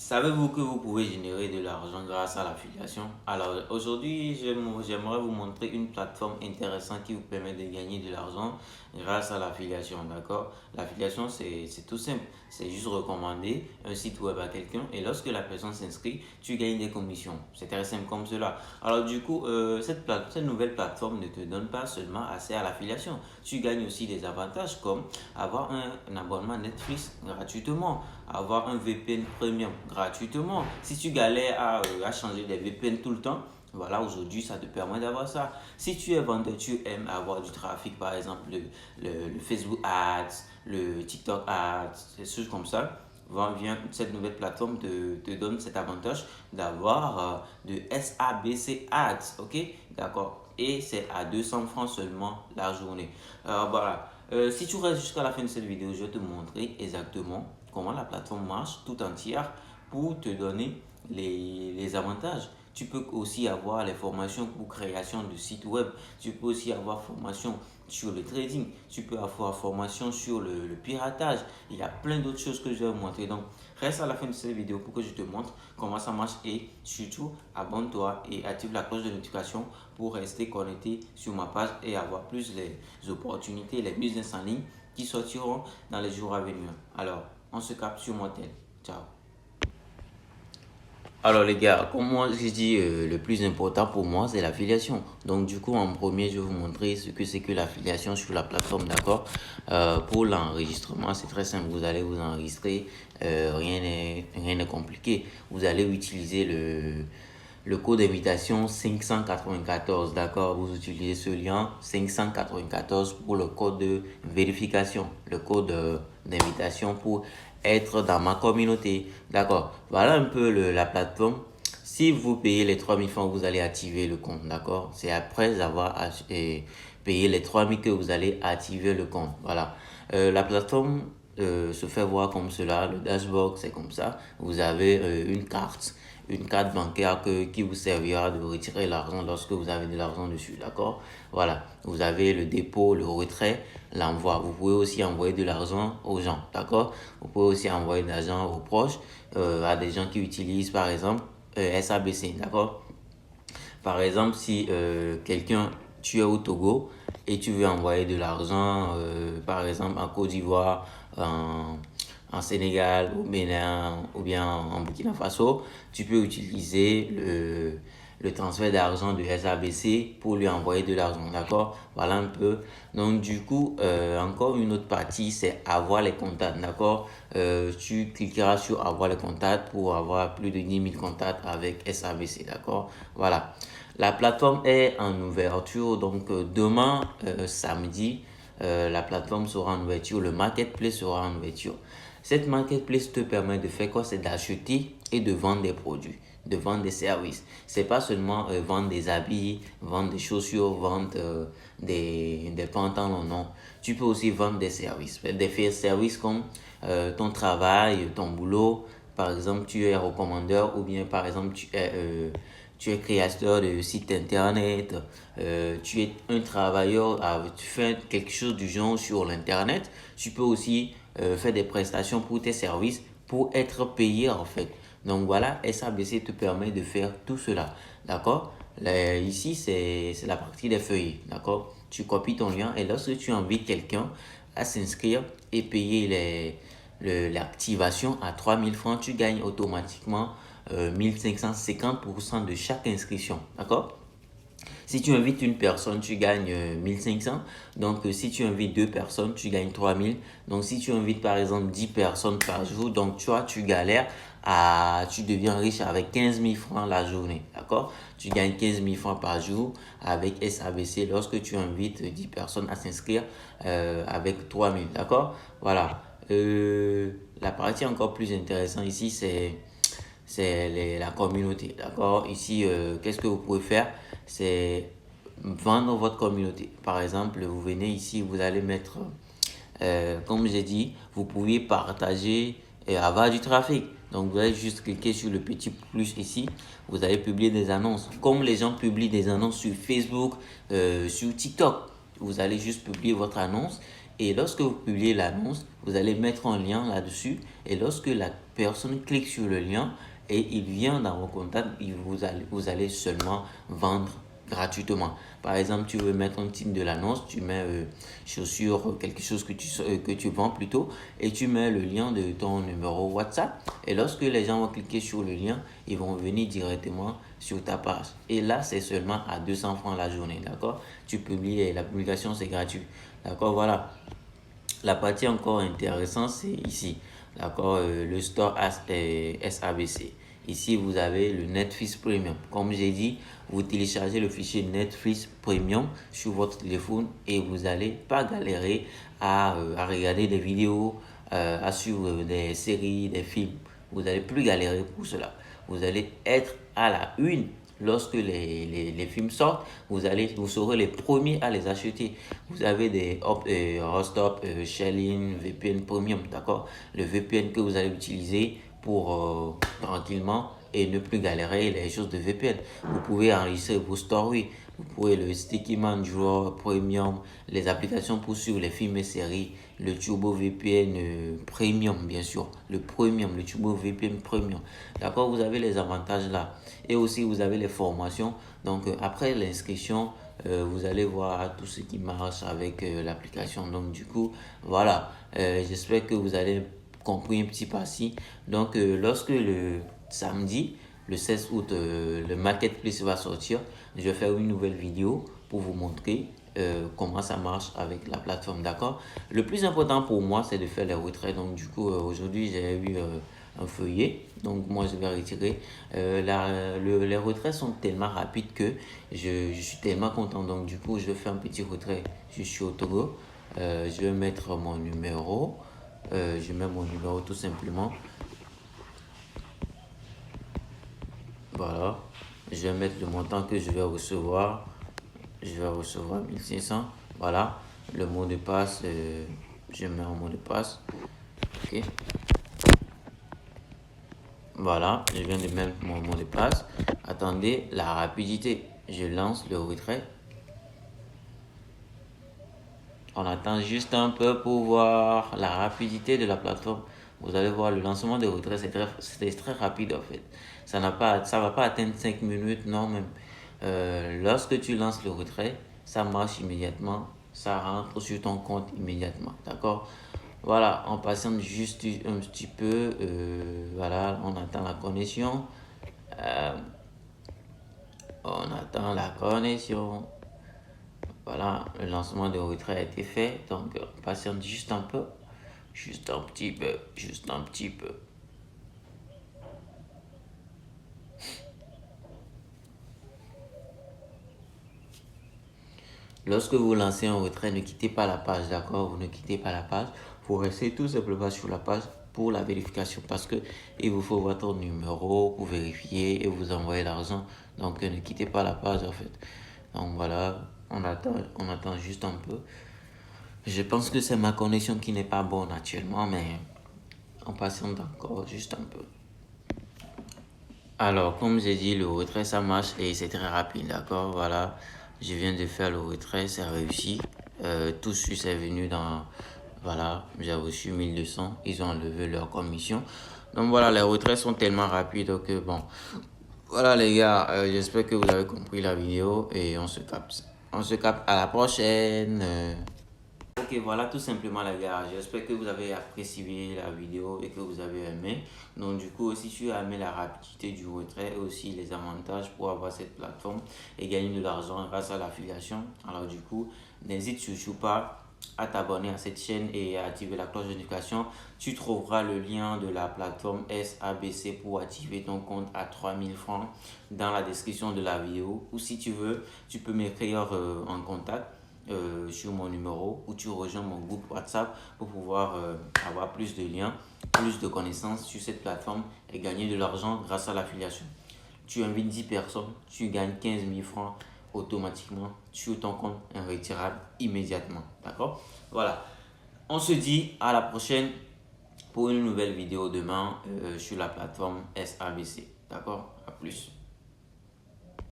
Savez-vous que vous pouvez générer de l'argent grâce à l'affiliation? Alors aujourd'hui, j'aimerais vous montrer une plateforme intéressante qui vous permet de gagner de l'argent grâce à l'affiliation, d'accord? L'affiliation, c'est tout simple. C'est juste recommander un site web à quelqu'un et lorsque la personne s'inscrit, tu gagnes des commissions. C'est très simple comme cela. Alors du coup, cette nouvelle plateforme ne te donne pas seulement accès à l'affiliation. Tu gagnes aussi des avantages comme avoir un abonnement Netflix gratuitement, avoir un VPN premium gratuitement. Si tu galères à changer des VPN tout le temps, voilà, aujourd'hui, ça te permet d'avoir ça. Si tu es vendeur, tu aimes avoir du trafic, par exemple, le Facebook Ads, le TikTok Ads, des choses comme ça, cette nouvelle plateforme te donne cet avantage d'avoir de SABC Ads, ok? D'accord. Et c'est à 200 francs seulement la journée. Voilà. Si tu restes jusqu'à la fin de cette vidéo, je vais te montrer exactement comment la plateforme marche tout entière pour te donner les avantages. Tu peux aussi avoir les formations pour création de sites web. Tu peux aussi avoir formation sur le trading. Tu peux avoir formation sur le piratage. Il y a plein d'autres choses que je vais vous montrer. Donc, reste à la fin de cette vidéo pour que je te montre comment ça marche et surtout, abonne-toi et active la cloche de notification pour rester connecté sur ma page et avoir plus les opportunités, les business en ligne qui sortiront dans les jours à venir. Alors, on se capte sur mon tel. Ciao. Alors les gars, comme moi j'ai dit, le plus important pour moi c'est l'affiliation. Donc du coup en premier je vais vous montrer ce que c'est que l'affiliation sur la plateforme, d'accord. Pour l'enregistrement c'est très simple, vous allez vous enregistrer, rien n'est compliqué. Vous allez utiliser le code d'invitation 594, d'accord. Vous utilisez ce lien 594 pour le code de vérification, le code d'invitation pour être dans ma communauté, d'accord. Voilà un peu la plateforme. Si vous payez les 3000 francs, vous allez activer le compte, d'accord. C'est après avoir payé les 3000 que vous allez activer le compte, voilà. La plateforme se fait voir comme cela. Le dashboard c'est comme ça. Vous avez une carte bancaire qui vous servira de retirer l'argent lorsque vous avez de l'argent dessus, d'accord. Voilà, vous avez le dépôt, le retrait, l'envoi. Vous pouvez aussi envoyer de l'argent aux gens, d'accord. Vous pouvez aussi envoyer de l'argent aux proches, à des gens qui utilisent par exemple SABC, d'accord. Par exemple, si tu es au Togo et tu veux envoyer de l'argent, par exemple en Côte d'Ivoire, en Sénégal, au Bénin ou bien en Burkina Faso, tu peux utiliser le transfert d'argent de SABC pour lui envoyer de l'argent, d'accord? Voilà un peu. Donc du coup, encore une autre partie, c'est avoir les contacts, d'accord? Tu cliqueras sur avoir les contacts pour avoir plus de 10 000 contacts avec SABC, d'accord? Voilà. La plateforme est en ouverture, donc demain, samedi, la plateforme sera en ouverture, le marketplace sera en ouverture. Cette marketplace te permet de faire quoi? C'est d'acheter et de vendre des produits, de vendre des services. C'est pas seulement vendre des habits, vendre des chaussures, vendre des pantalons, non. Tu peux aussi vendre des services. Des services comme ton travail, ton boulot. Par exemple, tu es recommandeur ou bien par exemple, tu es créateur de site internet, tu es un travailleur, tu fais quelque chose du genre sur l'internet. Tu peux aussi faire des prestations pour tes services pour être payé en fait. Donc voilà, SABC te permet de faire tout cela, d'accord. Ici, c'est la partie des feuilles, d'accord. Tu copies ton lien et lorsque tu invites quelqu'un à s'inscrire et payer l'activation à 3000 francs, tu gagnes automatiquement 1550% de chaque inscription, d'accord. Si tu invites une personne, tu gagnes 1500. Donc, si tu invites deux personnes, tu gagnes 3000. Donc, si tu invites par exemple 10 personnes par jour, donc tu galères tu deviens riche avec 15 000 francs la journée. D'accord? Tu gagnes 15 000 francs par jour avec SABC lorsque tu invites 10 personnes à s'inscrire avec 3000. D'accord? Voilà. La partie encore plus intéressante ici, c'est la communauté, d'accord. Ici, qu'est-ce que vous pouvez faire? C'est vendre votre communauté. Par exemple, vous venez ici, vous allez mettre, comme j'ai dit, vous pouvez partager et avoir du trafic. Donc, vous allez juste cliquer sur le petit plus ici. Vous allez publier des annonces. Comme les gens publient des annonces sur Facebook, sur TikTok. Vous allez juste publier votre annonce Et lorsque vous publiez l'annonce, vous allez mettre un lien là-dessus. Et lorsque la personne clique sur le lien et il vient dans vos contacts, vous allez seulement vendre gratuitement. Par exemple, tu veux mettre un titre de l'annonce, tu mets chaussures, quelque chose que tu vends plutôt, et tu mets le lien de ton numéro WhatsApp. Et lorsque les gens vont cliquer sur le lien, ils vont venir directement sur ta page. Et là, c'est seulement à 200 francs la journée, d'accord? Tu publies et la publication, c'est gratuit. D'accord, voilà. La partie encore intéressante, c'est ici. D'accord, le store SABC. Ici, vous avez le Netflix Premium. Comme j'ai dit, vous téléchargez le fichier Netflix Premium sur votre téléphone et vous n'allez pas galérer à regarder des vidéos, à suivre des séries, des films. Vous n'allez plus galérer pour cela. Vous allez être à la une. Lorsque les films sortent, vous serez les premiers à les acheter. Vous avez des Hotstop, Shein, VPN Premium, d'accord? Le VPN que vous allez utiliser pour tranquillement et ne plus galérer les choses de VPN. Vous pouvez enregistrer vos stories. Vous pouvez le Sticky Man Drawer Premium, les applications pour suivre les films et séries, le Turbo VPN Premium, bien sûr, le Premium, le Turbo VPN Premium. D'accord, vous avez les avantages là. Et aussi, vous avez les formations. Donc, après l'inscription, vous allez voir tout ce qui marche avec l'application. Donc, du coup, voilà. J'espère que vous allez compris un petit pas-ci. Donc, lorsque le samedi, le 16 août, le marketplace va sortir, je vais faire une nouvelle vidéo pour vous montrer comment ça marche avec la plateforme, d'accord? Le plus important pour moi, c'est de faire les retraits. Donc, du coup, aujourd'hui, j'ai eu un feuillet. Donc, moi, je vais retirer. Les retraits sont tellement rapides que je suis tellement content. Donc, du coup, je vais faire un petit retrait. Je suis au Togo. Je vais mettre mon numéro. Je mets mon numéro tout simplement. Voilà. Je vais mettre le montant que je vais recevoir. Je vais recevoir 1500. Voilà. Le mot de passe, je mets un mot de passe. Ok. Voilà. Je viens de mettre mon mot de passe. Attendez la rapidité. Je lance le retrait. On attend juste un peu pour voir la rapidité de la plateforme. Vous allez voir le lancement de retrait, c'est très rapide en fait. Ça va pas atteindre 5 minutes, non même. Lorsque tu lances le retrait, ça marche immédiatement, ça rentre sur ton compte immédiatement, d'accord? Voilà, on patiente juste un petit peu, voilà, on attend la connexion. Euh, on attend la connexion. Voilà, le lancement de retrait a été fait, donc patiente juste un peu, juste un petit peu, juste un petit peu. Lorsque vous lancez un retrait, ne quittez pas la page, d'accord? Vous ne quittez pas la page. Vous restez tout simplement sur la page pour la vérification parce que il vous faut votre numéro pour vérifier et vous envoyer l'argent. Donc ne quittez pas la page en fait. Donc voilà, on attend juste un peu. Je pense que c'est ma connexion qui n'est pas bonne actuellement, mais on patiente encore juste un peu. Alors, comme j'ai dit, le retrait, ça marche et c'est très rapide, d'accord? Voilà, je viens de faire le retrait, c'est réussi. Tout suite est venu dans... Voilà, j'ai reçu 1200, ils ont enlevé leur commission. Donc voilà, les retraits sont tellement rapides que bon... Voilà les gars, j'espère que vous avez compris la vidéo et on se capte. On se capte à la prochaine. Ok, voilà tout simplement les gars. J'espère que vous avez apprécié la vidéo et que vous avez aimé. Donc du coup, si tu as aimé la rapidité du retrait et aussi les avantages pour avoir cette plateforme et gagner de l'argent grâce à l'affiliation, alors du coup, n'hésite surtout pas à t'abonner à cette chaîne et à activer la cloche de notification. Tu trouveras le lien de la plateforme SABC pour activer ton compte à 3000 francs dans la description de la vidéo. Ou si tu veux, tu peux m'écrire en contact sur mon numéro ou tu rejoins mon groupe WhatsApp pour pouvoir avoir plus de liens, plus de connaissances sur cette plateforme et gagner de l'argent grâce à l'affiliation. Tu invites 10 personnes, tu gagnes 15 000 francs automatiquement sur ton compte retirable immédiatement. D'accord? Voilà. On se dit à la prochaine pour une nouvelle vidéo demain sur la plateforme SABC. D'accord? À plus.